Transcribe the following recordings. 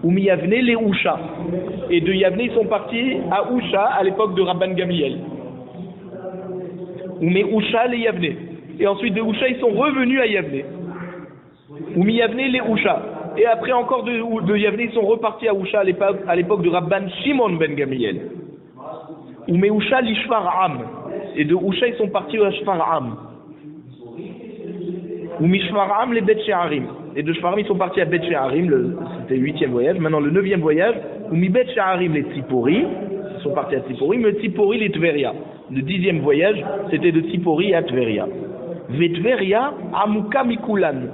ou mi Yavne les Ousha. Et de Yavne, ils sont partis à Ousha à l'époque de Rabban Gamliel. Ou mi Ousha les Yavne. Et ensuite de Ousha, ils sont revenus à Yavne. Ou mi Yavne les Ousha. Et après encore de Yavne, ils sont repartis à Ousha à l'époque de Rabban Shimon ben Gamliel. Ou mi Ousha li Shfar'am. Et de Ousha, ils sont partis à Shfar'am. Ou mi Shfar'am les Bet She'arim. Et de Shfar'am, ils sont partis à Bet She'arim, c'était le 8e voyage. Maintenant, le 9e voyage, ou mi Bet She'arim les Tzipori. Ils sont partis à Tzipori, mais Tzipori les Tveria. Le 10e voyage, c'était de Tzipori à Tveria. Ve Tveria amuka mikulan.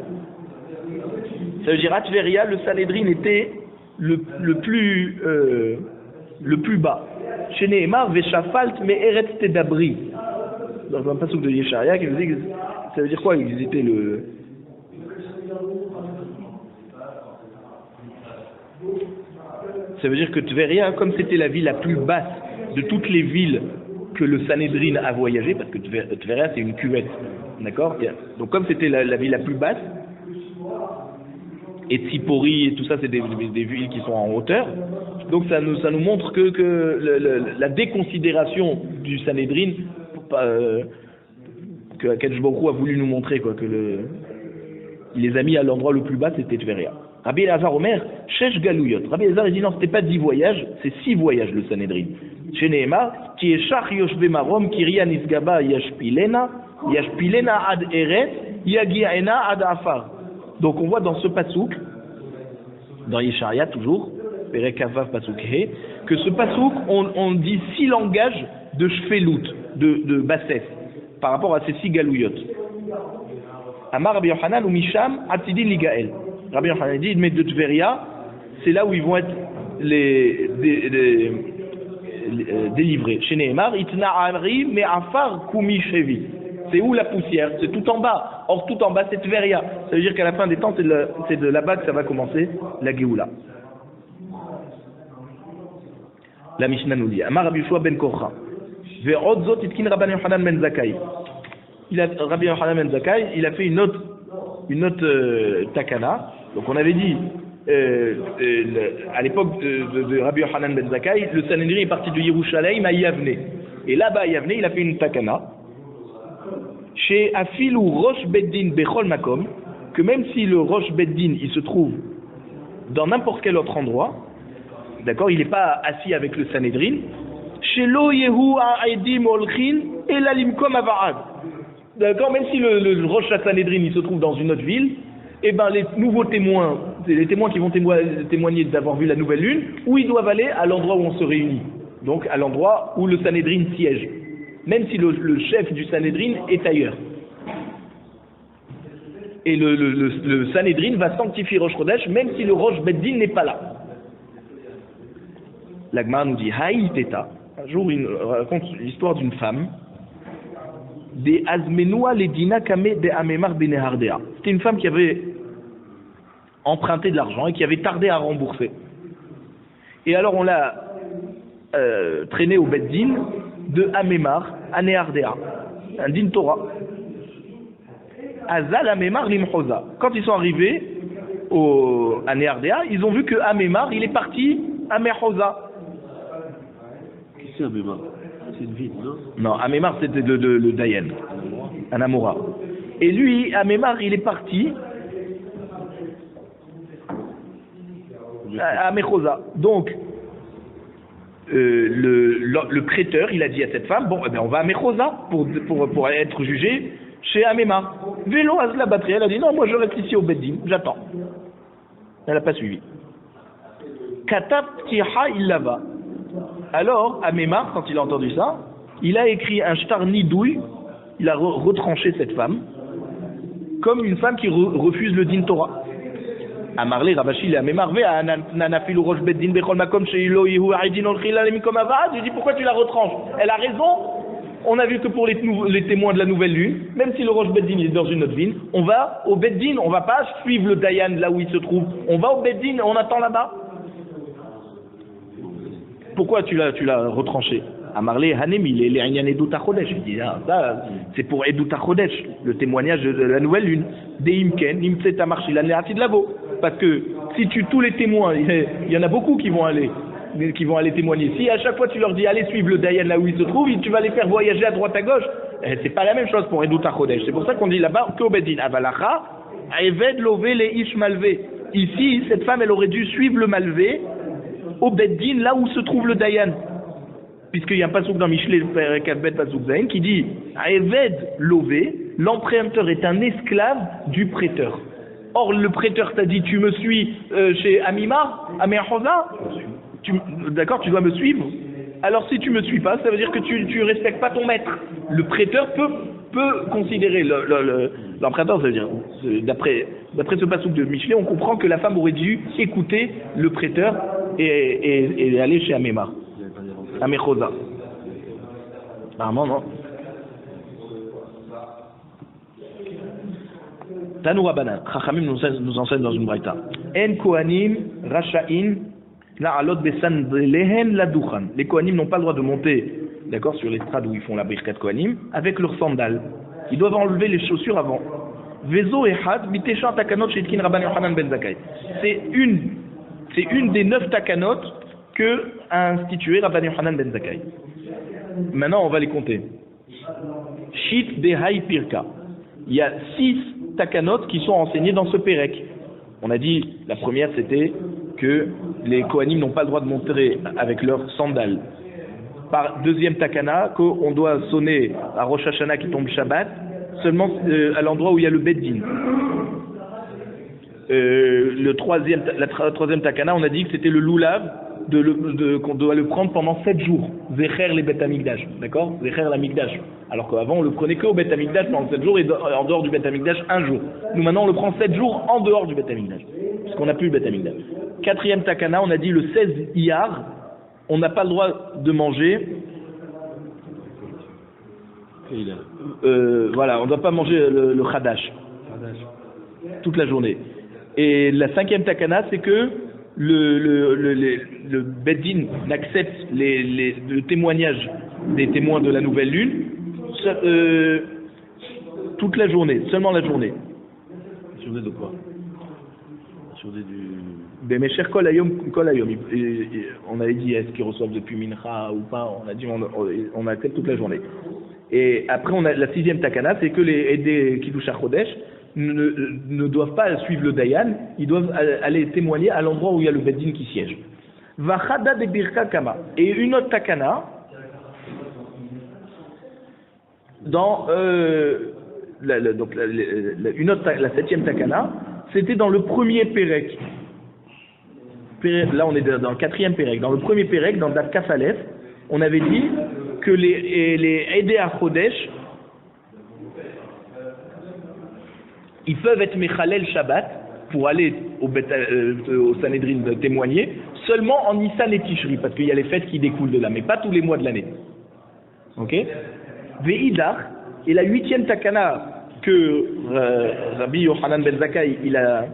Ça veut dire à Tveria, le Sanhedrin était le plus bas. Chez Nehemar, Veshafalt me eret tedabri. Dans un passage de Yesharia qui nous dit que ça veut dire quoi? Ils étaient Ça veut dire que Tveria, comme c'était la ville la plus basse de toutes les villes que le Sanhedrin a voyagé, parce que Tveria c'est une cuvette, d'accord? Donc comme c'était la ville la plus basse, et Tzipori et tout ça, c'est des villes qui sont en hauteur. Donc ça nous montre que la déconsidération du Sanhedrin, que Akadosh Baruch Hu a voulu nous montrer, quoi, il les a mis à l'endroit le plus bas, c'était Tveria. Rabbi Elazar Omer, Shesh Galouyot. Rabbi Elazar dit non, c'était pas 10 voyages, c'est 6 voyages le Sanhedrin. Chez Nehemar, qui est Shach Yoshbe Marom, Kiria Nisgaba Yashpilena ad Eret, Yagiaena ad Afar. Donc on voit dans ce pasouk, dans Yesharia toujours, Perek-Avav pasouk He, que ce pasouk, on dit 6 langages de shfelut, de bassesse, par rapport à ces 6 galouyot. Amar Rabbi Yochanan ou Misham Atidin Ligael. Rabbi Yochanan dit, mais de Tveria, c'est là où ils vont être délivrés. Chez Nehemar, Itna'ari me'afar kumi shevi. C'est où la poussière? C'est tout en bas. Or, tout en bas, c'est Tveria. Ça veut dire qu'à la fin des temps, c'est de là-bas que ça va commencer la Géoula. La Mishnah nous dit Amar Rabbi Yoshua ben Korcha. Ve'od zot itkin Rabban Yochanan ben Zakkai. Rabbi Yochanan ben Zakkai, il a fait une autre takana. Donc, on avait dit, à l'époque de Rabbi Yochanan ben Zakkai, le Sanhedrin est parti de Yerushalayim à Yavne. Et là-bas, à Yavne, il a fait une takana. Chez Afil ou Rosh Beddin Bechol Makom, que même si le Rosh Beddin il se trouve dans n'importe quel autre endroit, d'accord, il n'est pas assis avec le Sanhedrin, chez Lo Yehu Ha'edim Olchin et l'Alimkom Avaad, d'accord, même si le Rosh Sanhedrin il se trouve dans une autre ville, et ben les nouveaux témoins, les témoins qui vont témoigner d'avoir vu la nouvelle lune, où ils doivent aller à l'endroit où on se réunit, donc à l'endroit où le Sanhedrin siège. Même si le chef du Sanhedrin est ailleurs. Et le Sanhedrin va sanctifier Rosh Chodesh, même si le Rosh Beddin n'est pas là. L'Agmara nous dit, Haïl Teta, un jour il raconte l'histoire d'une femme, des Azmenua Ledina Kame de Amemar Benehardea. C'était une femme qui avait emprunté de l'argent et qui avait tardé à rembourser. Et alors on l'a traîné au Beddin de Amemar à Nehardea, un din Torah. Azal Amemar Limchoza. Quand ils sont arrivés à Nehardea, ils ont vu que Amemar, il est parti à Mechoza. Qui c'est Amemar? C'est une ville, non? Non, Amemar c'était le Dayan, un Amora. Et lui, Amemar, il est parti à Mechoza. Donc, le prêteur, il a dit à cette femme, bon, eh ben, on va à Mechoza pour être jugé chez Amemar. Vélo à la batterie, elle a dit, non, moi je reste ici au Beddin, j'attends. Elle n'a pas suivi. Katab Tiha Illava. Alors, Amemar, quand il a entendu ça, il a écrit un shtar nidouille, il a retranché cette femme, comme une femme qui refuse le din Torah. Amarle Ravashi le Amemar ve nanafilu rosh beddin bechol makom sheilo yehu aidin olchil alemikom avad. Je dis pourquoi tu la retranches? Elle a raison. On a vu que pour les témoins de la nouvelle lune, même si le rosh beddin est dans une autre ville, on va au beddin, on va pas suivre le dayan là où il se trouve. On va au beddin, on attend là-bas. Pourquoi tu l'as retranché? Amarle Hanemi, les Inyan Edut HaChodesh. Il dit, ah, ça, c'est pour Edut HaChodesh, le témoignage de la nouvelle lune. Deimken, Nimtset Amarchilan Le'atid Lavo. Parce que si tous les témoins, il y en a beaucoup qui vont aller témoigner. Si à chaque fois tu leur dis allez suivre le Dayan là où il se trouve, tu vas les faire voyager à droite à gauche. C'est pas la même chose pour Edut HaChodesh. C'est pour ça qu'on dit là-bas qu'au Bedin Avalacha, Eved Lové les Ish Malvé. Ici, cette femme, elle aurait dû suivre le Malvé au Beddin, là où se trouve le Dayan. Puisqu'il y a un pasouk dans Michelet, le Kavbet Pasouk Zayin, qui dit Eved Lové, l'emprunteur est un esclave du prêteur. Or, le prêteur t'a dit tu me suis chez Amima, Améachosa, d'accord, tu dois me suivre. Alors si tu me suis pas, ça veut dire que tu respectes pas ton maître. Le prêteur peut considérer l'emprunteur, ça veut dire d'après ce passouk de Michelet, on comprend que la femme aurait dû écouter le prêteur et aller chez Améma, Améchosa. Apparemment non. Tanou Rabanan, Chachamim nous enseigne dans une braïta. En Kohanim Rasha'in la'alot besandelehen ladukhan. Les Kohanim n'ont pas le droit de monter, d'accord, sur l'estrade où ils font la Birkat Kohanim, avec leurs sandales. Ils doivent enlever les chaussures avant. Vezo ehad mitesha takanot sheitkin Rabban Yochanan ben Zakkai. C'est une des 9 takanot que a institué Rabban Yochanan ben Zakkai. Maintenant, on va les compter. Shit behai pirka. Il y a 6 takanot qui sont enseignés dans ce Pérec. On a dit, la première c'était que les Kohanim n'ont pas le droit de monter avec leurs sandales. Par deuxième takana, qu'on doit sonner à Rosh Hashanah qui tombe Shabbat, seulement à l'endroit où il y a le Beddin. La troisième takana, on a dit que c'était le loulav, qu'on doit le prendre pendant 7 jours. Zecher les Bet Hamikdash, d'accord? Zecher l'Amikdash. Alors qu'avant on le prenait qu'au Bet Hamikdash pendant 7 jours et en dehors du Bet Hamikdash 1 jour. Nous maintenant on le prend 7 jours en dehors du Bet Hamikdash, puisqu'on n'a plus le Bet Hamikdash. Quatrième takana, on a dit le 16 Iyar, on n'a pas le droit de manger. Voilà, on ne doit pas manger le Khadash toute la journée. Et la 5e takana, c'est que le Beddin n'accepte le témoignage des témoins de la nouvelle lune toute la journée, seulement la journée. La journée de quoi? La journée du... Bemecher Kol Hayom. On avait dit est-ce qu'ils reçoivent depuis Mincha ou pas, on a dit on accepte toute la journée. Et après on a la 6e takana, c'est que les Edé Kiddush HaChodesh ne doivent pas suivre le Dayan, ils doivent aller témoigner à l'endroit où il y a le Beddin qui siège. Vachada de Birka Kama. Et une autre takana, dans la 7e takana, c'était dans le premier Pérec. Là on est dans le 4e Pérec. Dans le premier Pérec, dans Daf Kaf Aleph, on avait dit que les Edé HaChodesh, ils peuvent être Mechalel Shabbat pour aller au Sanhedrin de témoigner seulement en Nissan et Tishri, parce qu'il y a les fêtes qui découlent de là, mais pas tous les mois de l'année. Ok? Ve'idar, et la 8e takana que Rabbi Yochanan ben Zakkai il a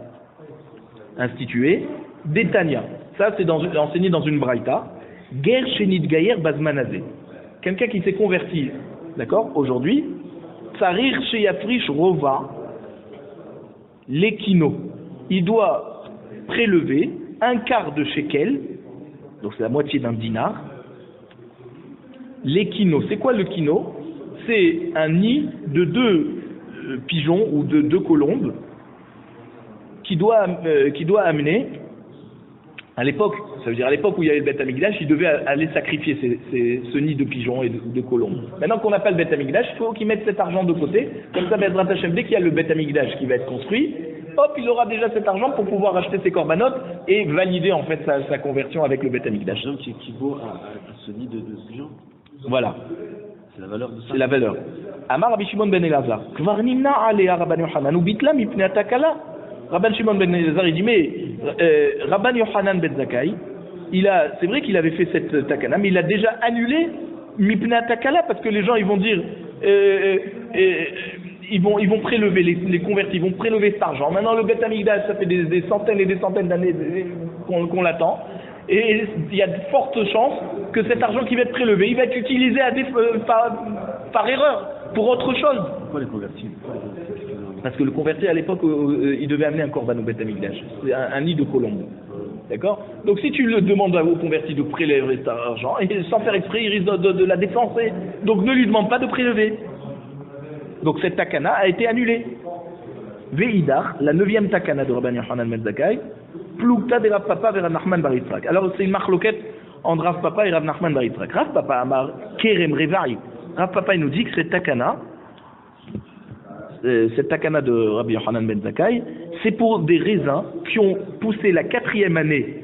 instituée, Détania. Ça c'est enseigné dans une braïta. Ger Shenit Gayer Bazmanazé. Quelqu'un qui s'est converti, d'accord, aujourd'hui, Tsarir Sheyafrish Rova, l'équino, il doit prélever un quart de shekel, donc c'est la moitié d'un dinar. L'équino, c'est quoi le kino? C'est un nid de 2 pigeons ou de 2 colombes qui doit amener, à l'époque, ça veut dire à l'époque où il y avait le Beth Hamikdash, il devait aller sacrifier ce nid de pigeons et de colombes. Maintenant qu'on n'a pas le Beth Hamikdash, il faut qu'ils mettent cet argent de côté, comme ça Bezrat Hashem, dès qu'il y a le Beth Hamikdash qui va être construit, hop, il aura déjà cet argent pour pouvoir acheter ses corbanotes et valider en fait sa conversion avec le Beth Hamikdash. Qui équivaut à ce nid de pigeons. Voilà. C'est la valeur de ça. C'est la valeur. Amar Rabbi Shimon ben Elazar, Kvar nimna alea Rabban Yochanan, ou bitla mipnei atakala. Rabban Shimon ben Elazar, il dit, mais Rabban Yochanan ben Zakkai, c'est vrai qu'il avait fait cette takana, mais il a déjà annulé mipnei atakala, parce que les gens, ils vont dire, ils vont prélever, les convertis, ils vont prélever cet argent. Maintenant, le Beth Hamikdash, ça fait des centaines et des centaines d'années qu'on l'attend. Et il y a de fortes chances que cet argent qui va être prélevé, il va être utilisé par erreur, pour autre chose. Pourquoi les convertis? Parce que le converti à l'époque, il devait amener un korban au Beth Amikdash. C'est un nid de colombe. D'accord? Donc si tu le demandes au converti de prélever cet argent, et sans faire exprès, il risque de la dépenser. Donc ne lui demande pas de prélever. Donc cette takana a été annulée. Veidar, la 9e takana de Rabban Yochanan ben Zakkai, Plukta de Rav Papa vers Nachman bar Yitzhak. Alors c'est une marloquette entre Rav Papa et Rav Nachman bar Yitzhak. Rav Papa Amar Kerem Revaï. Rav Papa il nous dit que cette takana de Rabbi Yochanan ben Zakkai, c'est pour des raisins qui ont poussé la 4e année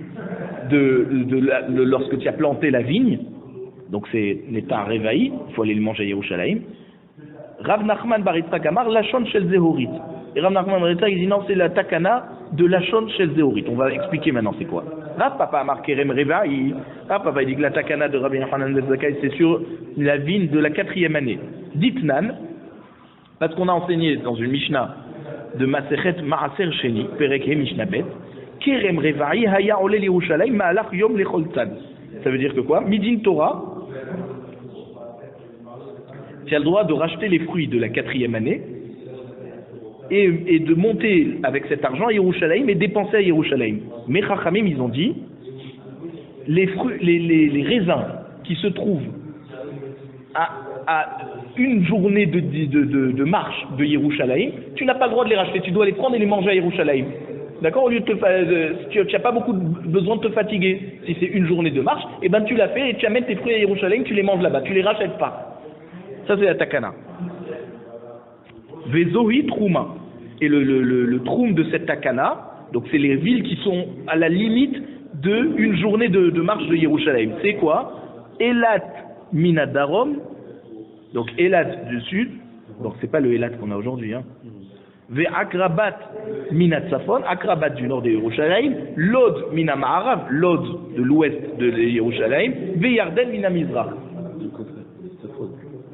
lorsque tu as planté la vigne. Donc c'est l'état Revaï, il faut aller le manger à Yerushalayim. Rav Nachman bar Yitzhak Amar Lachon shel Zehorit. Et Rav Nachman bar Yitzhak il dit non, c'est la takana de Lachon shel Zehorit. On va expliquer maintenant c'est quoi. Rav Papa Amar Kerem Revaï. Rav Papa il dit que la takana de Rabbi Yochanan ben Zakkai c'est sur la vigne de la 4e année. Ditnan, parce qu'on a enseigné dans une Mishnah de Masechet Maaser Sheni, Perek He Mishnah Bet, Kerem Revaï Haya Ole Yerushalayim Ma'alach Yom Lechol Tzad. Ça veut dire que quoi? Midin Torah, tu as le droit de racheter les fruits de la 4e année et de monter avec cet argent à Yerushalayim et dépenser à Yerushalayim. Mais Chachamim, ils ont dit, les raisins qui se trouvent à une journée de marche de Yerushalayim, tu n'as pas le droit de les racheter, tu dois les prendre et les manger à Yerushalayim. D'accord? Au lieu de tu n'as pas beaucoup besoin de te fatiguer. Si c'est une journée de marche, et ben tu l'as fait et tu amènes tes fruits à Yerushalayim, tu les manges là-bas, tu les rachètes pas. Ça c'est la takana. Vezohi Trouma. Et le troum de cette takana, donc c'est les villes qui sont à la limite d'une journée de marche de Yerushalayim. C'est quoi? Elat Minadarom, donc Elat du sud, donc c'est pas le Elat qu'on a aujourd'hui, hein. Ve'akrabat Minat Safon, Akrabat du nord de Yerushalayim, Lod Minamarav, Lod de l'ouest de Yerushalayim, Ve'yarden Minamizrach.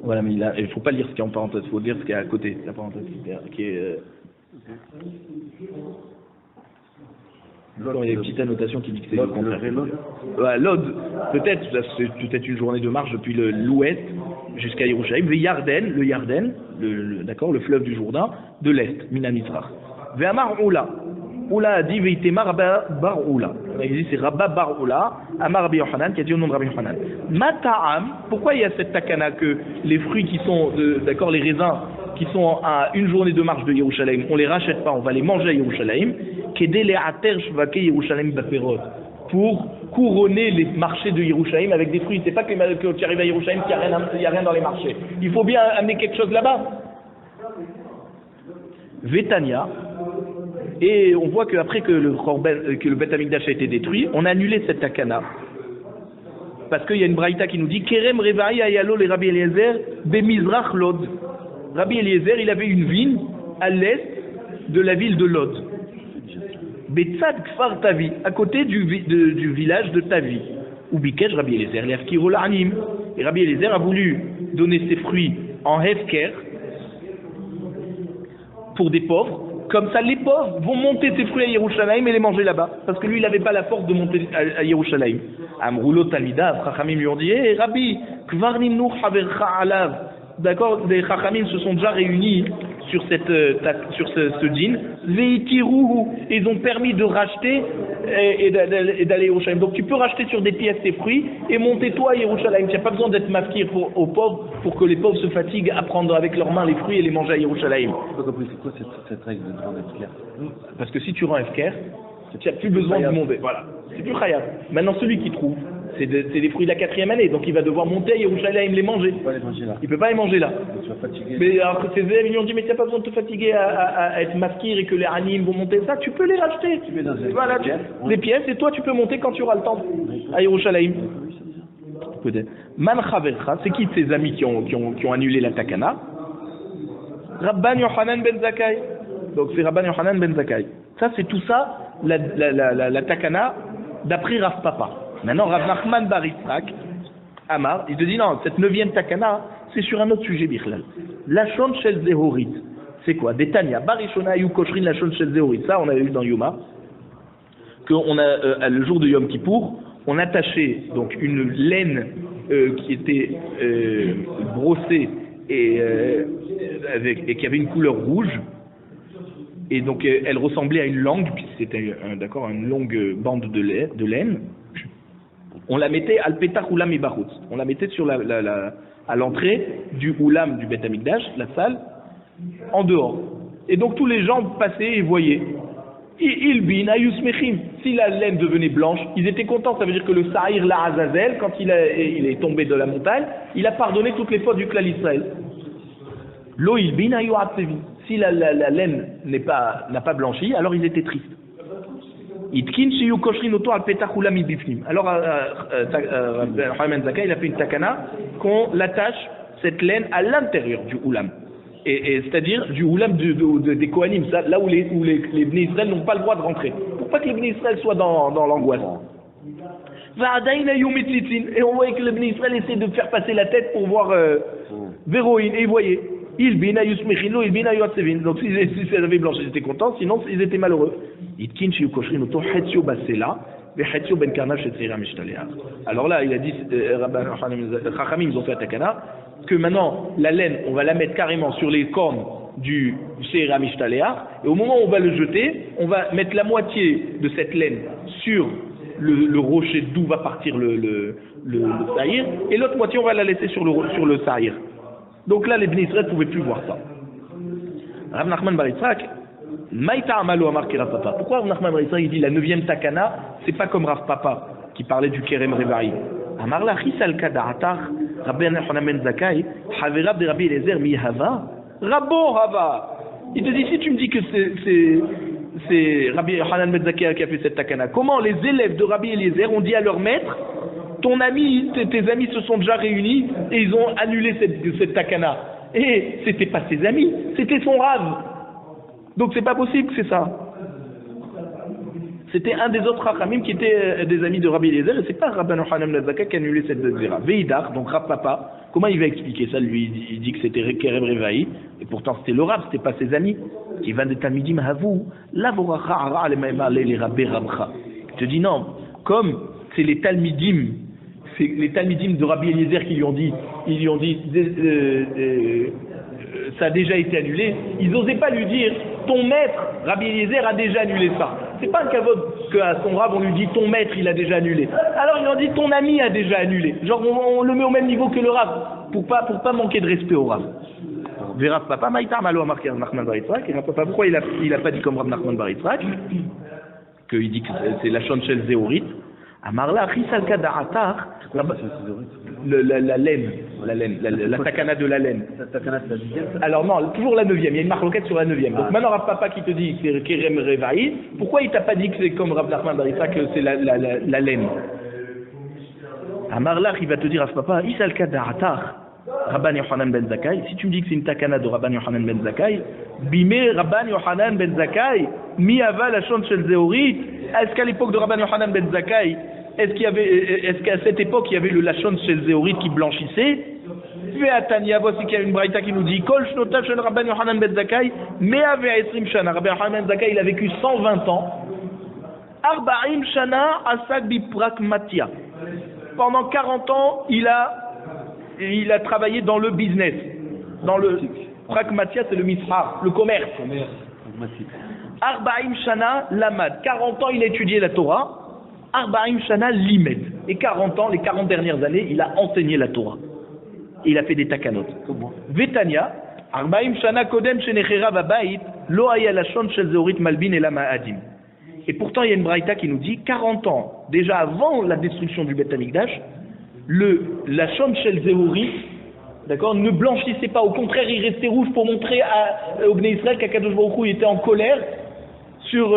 Voilà, mais il ne faut pas lire ce qui est en parenthèse, il faut lire ce qui est à côté, la parenthèse qui est. Il y a une petite annotation qui dit que c'est le contraire. Ouais, Lod, peut-être, c'est peut-être une journée de marche depuis l'ouest jusqu'à Yerushalayim. Ve'yarden, le Yarden, d'accord, le fleuve du Jourdain, de l'est, Minamizrach. Ve'amar Oula. Oula a dit Ve'itemar bar Oula. Il dit c'est Rabba bar Oula, Amar Rabbi Yochanan, qui a dit au nom de Rabbi Yochanan. Mata'am, pourquoi il y a cette takana que les fruits qui sont, d'accord, les raisins qui sont à une journée de marche de Yerushalayim, on les rachète pas, on va les manger à Yerushalayim, Kedé le ater shvake Yerushalayim baperot, pour couronner les marchés de Yerushalayim avec des fruits. C'est pas que tu arrives à Yerushalayim qu'il n'y a rien dans les marchés. Il faut bien amener quelque chose là-bas. Vétania. Et on voit qu'après que le Beth Amikdash a été détruit, on a annulé cette takana. Parce qu'il y a une braïta qui nous dit Kerem Revaï Ayalo le Rabbi Eliezer Bemizrach Lod. Rabbi Eliezer, il avait une vigne à l'est de la ville de Lod. Betzad Kfar Tavi, à côté du village de Tavi. Ou Bikesh Rabbi Eliezer, l'Efkiro l'Anim. Et Rabbi Eliezer a voulu donner ses fruits en Hefker pour des pauvres. Comme ça, les pauvres vont monter ses fruits à Yerushalayim et les manger là-bas. Parce que lui, il n'avait pas la force de monter à Yerushalayim. Amroulo Talmida, Chachamim lui ont dit Hé Rabbi, Kvar Nimnu Havercha Alav. D'accord, les Chachamim se sont déjà réunis sur ce dîn. Veitiruhu. Ils ont permis de racheter et d'aller à Yerushalayim. Donc tu peux racheter sur des pièces tes fruits et monter toi à Yerushalayim. Tu n'as pas besoin d'être mafkir aux pauvres pour que les pauvres se fatiguent à prendre avec leurs mains les fruits et les manger à Yerushalayim. C'est quoi cette règle de rendre Efker? Parce que si tu rends Efker, tu n'as plus besoin de monter. Voilà, c'est plus khayab. Maintenant celui qui trouve, c'est des fruits de la 4e année, donc il va devoir monter à Yerushalayim les manger. Il peut pas les manger là. Tu vas fatiguer. Mais alors que ses élèves ils ont dit mais tu n'as pas besoin de te fatiguer à être maskir et que les anim vont monter ça, tu peux les racheter. Tu mets dans voilà, des pièces et toi tu peux monter quand tu auras le temps à Yerushalayim. Peut-être. Man Chavercha, c'est qui de ses amis qui ont annulé la takana? Rabban Yochanan ben Zakkai. Donc c'est Rabban Yochanan ben Zakkai. Ça c'est tout ça la takana d'après Rav Papa. Maintenant, Rav Nachman bar Yitzhak, Amar, il te dit non, cette 9e takana, c'est sur un autre sujet, Bichlal. Lachon shel Zehorit. C'est quoi? Des Tanya. Barishona yu koshrin lachon shel Zehorit. Ça, on avait vu dans Yoma. Qu'on a, le jour de Yom Kippour, on attachait donc une laine qui était brossée et qui avait une couleur rouge. Et donc elle ressemblait à une langue, puis c'était d'accord, une longue bande de laine. On la mettait al petach oulam ibarut. On la mettait sur à l'entrée du oulam du Beth Amikdash, la salle, en dehors. Et donc tous les gens passaient et voyaient. Ilbin ayusmechim. Si la laine devenait blanche, ils étaient contents. Ça veut dire que le Sahir la Azazel, quand il est tombé de la montagne, il a pardonné toutes les fautes du clan Israël. Lo ilbin ayuatzevin. Si la laine n'a pas blanchi, alors ils étaient tristes. Itkin shiyu koshrin oto al petach ulam ibifnim. Alors Haman Zakkai, il a fait une takana qu'on l'attache cette laine à l'intérieur du oulam. Et c'est-à-dire du oulam des Kohanim, là où les Bnei Israël n'ont pas le droit de rentrer. Pour pas que les Bnei Israël soient dans l'angoisse. Et on voyait que les Bnei Israël essaient de faire passer la tête pour voir Véroïne, et ils voyaient. Donc s'ils avaient blanchi, ils étaient contents, sinon ils étaient malheureux. Alors là, il a dit, Chachamim, ils ont fait à Takana, que maintenant, la laine, on va la mettre carrément sur les cornes du Seir HaMishtaleh, et au moment où on va le jeter, on va mettre la moitié de cette laine sur le rocher d'où va partir le Sahir, et l'autre moitié, on va la laisser sur le Sahir. Donc là, les Bnei Israël ne pouvaient plus voir ça. Rav Nachman bar Yitzhak, Maïta Amalo Amar Kira Papa. Pourquoi Rav Nachman bar Yitzhak, il dit la 9e Takana, c'est pas comme Rav Papa qui parlait du Kerem Revaï. Amar la Chisal Kada'atar, Rabbi Yochanan ben Zakkai, Haverab de Rabbi Eliezer mi Hava, Rabo Hava. Il te dit, si tu me dis que c'est Rabbi Yochanan ben Zakkai qui a fait cette Takana, comment les élèves de Rabbi Eliezer ont dit à leur maître, tes amis se sont déjà réunis et ils ont annulé cette takana. Et c'était pas ses amis, c'était son rave. Donc c'est pas possible que c'est ça. C'était un des autres Chachamim qui était des amis de Rabbi Eliezer, et c'est pas Rabbi Yochanan ben Zakkai qui a annulé cette zera. Veidar, donc Rav Papa, comment il va expliquer ça? Lui, il dit que c'était Kerem Revaï, et pourtant c'était le rave, c'était pas ses amis. Qui va de Talmidim Havu, Lavora les Rabbi Ramcha. Je te dis non, comme c'est les Talmidim de Rabbi Eliezer qui lui ont dit ça a déjà été annulé, ils n'osaient pas lui dire ton maître Rabbi Eliezer a déjà annulé ça. C'est pas un kavod qu'à son rab on lui dit ton maître il a déjà annulé. Alors ils ont dit ton ami a déjà annulé. Genre on le met au même niveau que le rab pour pas manquer de respect au rab. Rav Papa Maïta Malo a marqué Nachman bar Yitzhak, et Rav Papa pourquoi il a pas dit comme Rav Nachman bar Yitzhak qu'il dit que c'est la Shonshel Zéorite. Amarla Chisal Kada'atar, la laine, la takana de la laine. Alors non, toujours la 9e, il y a une marloquette sur la 9e. Donc maintenant Rav Papa qui te dit que c'est Kerem Revaï, pourquoi il t'a pas dit que c'est comme Rav Nachman bar Yitzhak que c'est la laine? Amarla il va te dire Rav Papa, Chisal Kada'atar, Rabban Yochanan ben Zakkai, si tu me dis que c'est une takana de Rabban Yochanan ben Zakkai, Bimé Rabban Yochanan ben Zakkai, mi ava la chante shel Zéorit, est-ce qu'à l'époque de Rabban Yochanan ben Zakkai, est-ce qu'à cette époque il y avait le lachon chez Zéorit qui blanchissait? Ve'atania, voici qu'il y a une braïta qui nous dit Kol shnota shel Rabban Yochanan ben Zakkai, mea ve'esrim shana. Rabban Yochanan ben Zakkai il a vécu 120 ans. Arba'im shana asak bi pragmatia. Pendant 40 ans, il a travaillé dans le business, dans le pragmatia, c'est le mishar, le commerce. Arba'im shana lamad. 40 ans, il a étudié la Torah. Arba'im shana limed. Et 40 ans, les 40 dernières années, il a enseigné la Torah. Il a fait des takanot. Vetania, Arba'im shana kodem shenechera vabait, lo haya lashon shel Zéorit malbin et lama adim. Et pourtant, il y a une braïta qui nous dit 40 ans, déjà avant la destruction du Beth Amikdash, la Shon Shel Zéorit, d'accord, ne blanchissait pas. Au contraire, il restait rouge pour montrer au Bnei Israël qu'Akadosh Baruch Hu était en colère sur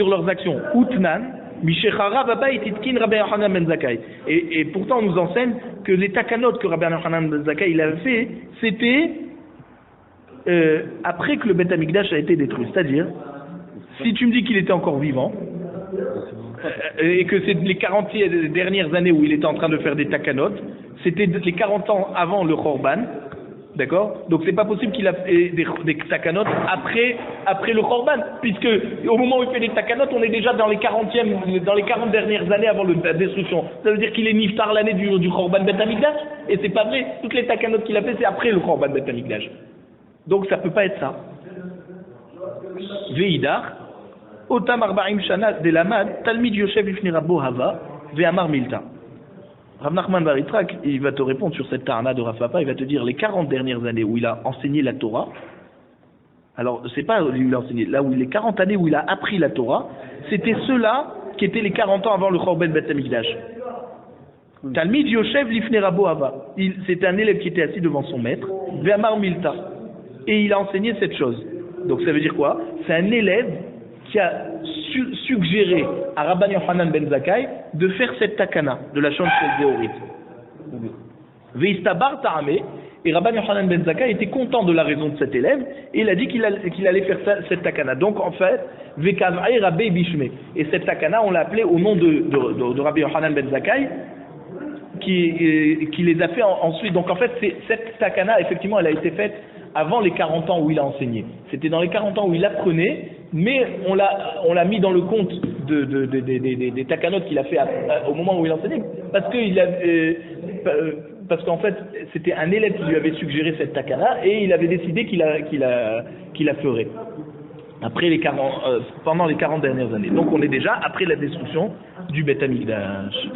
leurs actions. Utnan, Mishechara Babai Titkin Rabbi Yochanan ben Zakkai. Et pourtant, on nous enseigne que les takanot que Rabbi Yochanan ben Zakkai il avait fait, c'était après que le Beth Amikdash a été détruit. C'est-à-dire, si tu me dis qu'il était encore vivant, et que c'est les 40 dernières années où il était en train de faire des takanot, c'était les 40 ans avant le Khorban, d'accord? Donc c'est pas possible qu'il a fait des takanot après le Khorban, puisque au moment où il fait des takanot, on est déjà dans les 40 dernières années avant la destruction. Ça veut dire qu'il est niftar l'année du Khorban Beth Amikdash, et c'est pas vrai. Toutes les takanot qu'il a fait, c'est après le Khorban Beth Amikdash. Donc ça peut pas être ça. Veidar, Otam Arba'im Shana de Lamad, Talmid Yoshev Ifni Rabbo Hava, Ve'amar Milta. Rav Nachman Bar Yitzhak, il va te répondre sur cette Tarna de Rav Papa, il va te dire les 40 dernières années où il a enseigné la Torah. Alors, c'est pas où il a enseigné, là où les 40 années où il a appris la Torah, c'était ceux-là qui étaient les 40 ans avant le Chorben Bet Hamikdash. Talmid Yoshev Lifnei Rabbo Hava. C'était un élève qui était assis devant son maître, Ve'amar Milta. Et il a enseigné cette chose. Donc ça veut dire quoi? C'est un élève qui a suggéré à Rabban Yochanan ben Zakkai de faire cette takana de la chambre de Zéhorit. Veistabar Ta'ame. Et Rabban Yochanan ben Zakkai était content de la raison de cet élève et il a dit qu'il allait faire cette takana. Donc en fait, Vekavai Rabbi Bishme. Et cette takana, on l'a appelée au nom de Rabbi Yochanan ben Zakkai qui les a fait ensuite. Donc en fait, cette takana, effectivement, elle a été faite avant les 40 ans où il a enseigné. C'était dans les 40 ans où il apprenait, mais on l'a mis dans le compte des takanotes qu'il a fait au moment où il enseignait, parce qu'en fait, c'était un élève qui lui avait suggéré cette takana et il avait décidé qu'il la ferait après pendant les 40 dernières années. Donc on est déjà après la destruction du Beth Amikdash.